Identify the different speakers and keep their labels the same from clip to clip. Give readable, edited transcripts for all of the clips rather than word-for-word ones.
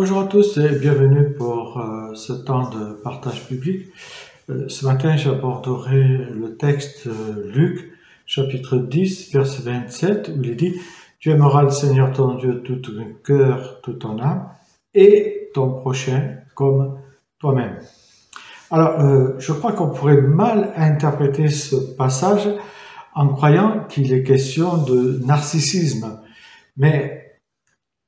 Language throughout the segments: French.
Speaker 1: Bonjour à tous et bienvenue pour ce temps de partage public. Ce matin, j'aborderai le texte Luc, chapitre 10, verset 27, où il est dit « Tu aimeras le Seigneur ton Dieu de tout ton cœur, toute ton âme, et ton prochain comme toi-même. » Alors, je crois qu'on pourrait mal interpréter ce passage en croyant qu'il est question de narcissisme, mais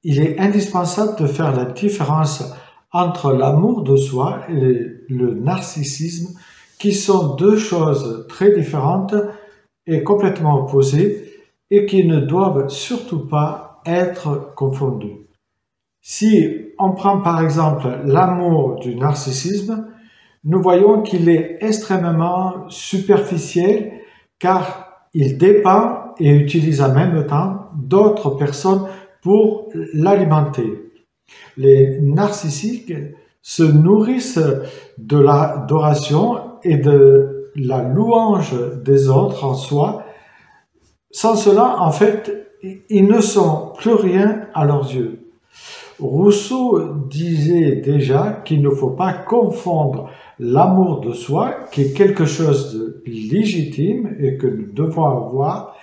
Speaker 1: il est indispensable de faire la différence entre l'amour de soi et le narcissisme, qui sont deux choses très différentes et complètement opposées et qui ne doivent surtout pas être confondues. Si on prend par exemple l'amour du narcissisme, nous voyons qu'il est extrêmement superficiel car il dépend et utilise en même temps d'autres personnes pour l'alimenter. Les narcissiques se nourrissent de l'adoration et de la louange des autres en soi. Sans cela, en fait, ils ne sont plus rien à leurs yeux. Rousseau disait déjà qu'il ne faut pas confondre l'amour de soi, qui est quelque chose de légitime et que nous devons avoir,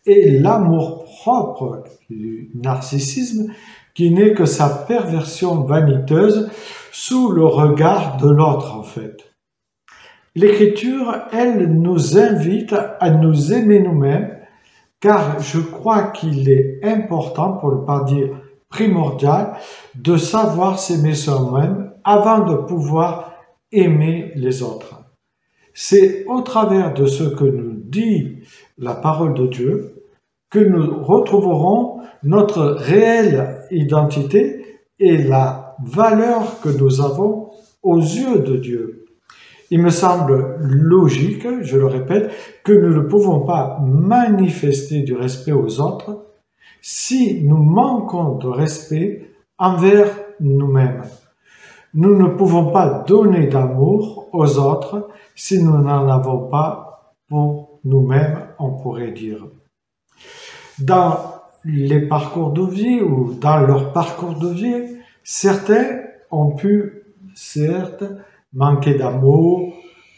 Speaker 1: et l'amour propre du narcissisme, qui n'est que sa perversion vaniteuse sous le regard de l'autre, en fait. L'Écriture, elle, nous invite à nous aimer nous-mêmes, car je crois qu'il est important, pour ne pas dire primordial, de savoir s'aimer soi-même avant de pouvoir aimer les autres. C'est au travers de ce que nous dit la parole de Dieu que nous retrouverons notre réelle identité et la valeur que nous avons aux yeux de Dieu. Il me semble logique, je le répète, que nous ne pouvons pas manifester du respect aux autres si nous manquons de respect envers nous-mêmes. Nous ne pouvons pas donner d'amour aux autres si nous n'en avons pas pour nous-mêmes, on pourrait dire. Dans les parcours de vie ou dans leur parcours de vie, certains ont pu, certes, manquer d'amour,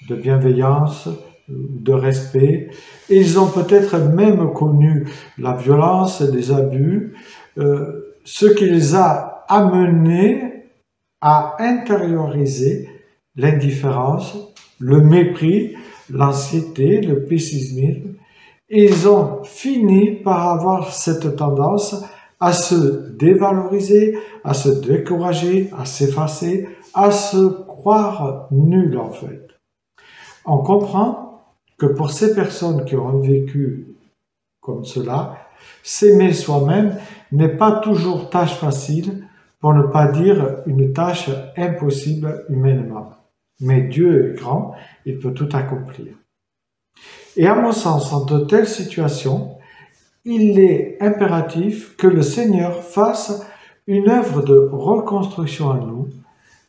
Speaker 1: de bienveillance, de respect. Et ils ont peut-être même connu la violence et les abus, ce qui les a amenés à intérioriser l'indifférence, le mépris, l'anxiété, le pessimisme. Et ils ont fini par avoir cette tendance à se dévaloriser, à se décourager, à s'effacer, à se croire nuls en fait. On comprend que pour ces personnes qui ont vécu comme cela, s'aimer soi-même n'est pas toujours tâche facile, pour ne pas dire une tâche impossible humainement. Mais Dieu est grand, il peut tout accomplir. Et à mon sens, en de telles situations, il est impératif que le Seigneur fasse une œuvre de reconstruction en nous,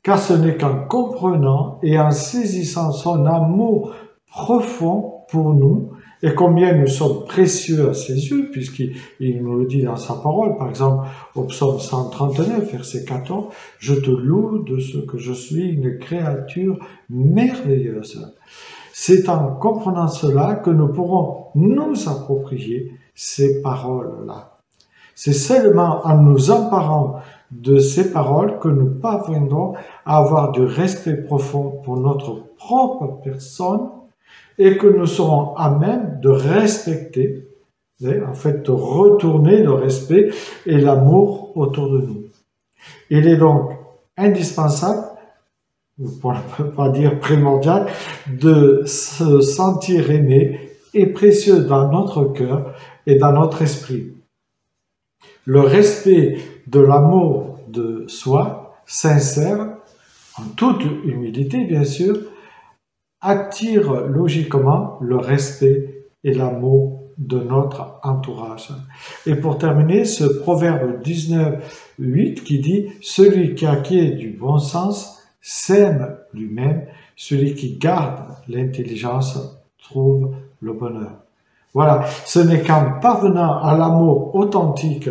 Speaker 1: car ce n'est qu'en comprenant et en saisissant son amour profond pour nous, et combien nous sommes précieux à ses yeux, puisqu'il nous le dit dans sa parole, par exemple au psaume 139, verset 14, « Je te loue de ce que je suis une créature merveilleuse ». C'est en comprenant cela que nous pourrons nous approprier ces paroles-là. C'est seulement en nous emparant de ces paroles que nous parviendrons à avoir du respect profond pour notre propre personne et que nous serons à même de respecter, en fait de retourner le respect et l'amour autour de nous. Il est donc indispensable, pour ne pas dire primordial, de se sentir aimé et précieux dans notre cœur et dans notre esprit. Le respect de l'amour de soi, sincère, en toute humilité bien sûr, attire logiquement le respect et l'amour de notre entourage. Et pour terminer, ce proverbe 19:8 qui dit « Celui qui acquiert du bon sens s'aime lui-même, celui qui garde l'intelligence trouve le bonheur. » Voilà, ce n'est qu'en parvenant à l'amour authentique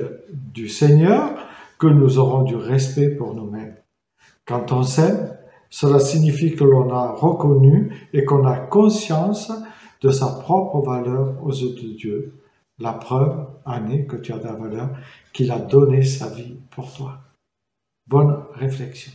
Speaker 1: du Seigneur que nous aurons du respect pour nous-mêmes. Quand on s'aime, cela signifie que l'on a reconnu et qu'on a conscience de sa propre valeur aux yeux de Dieu. La preuve en est que tu as de la valeur, qu'il a donné sa vie pour toi. Bonne réflexion.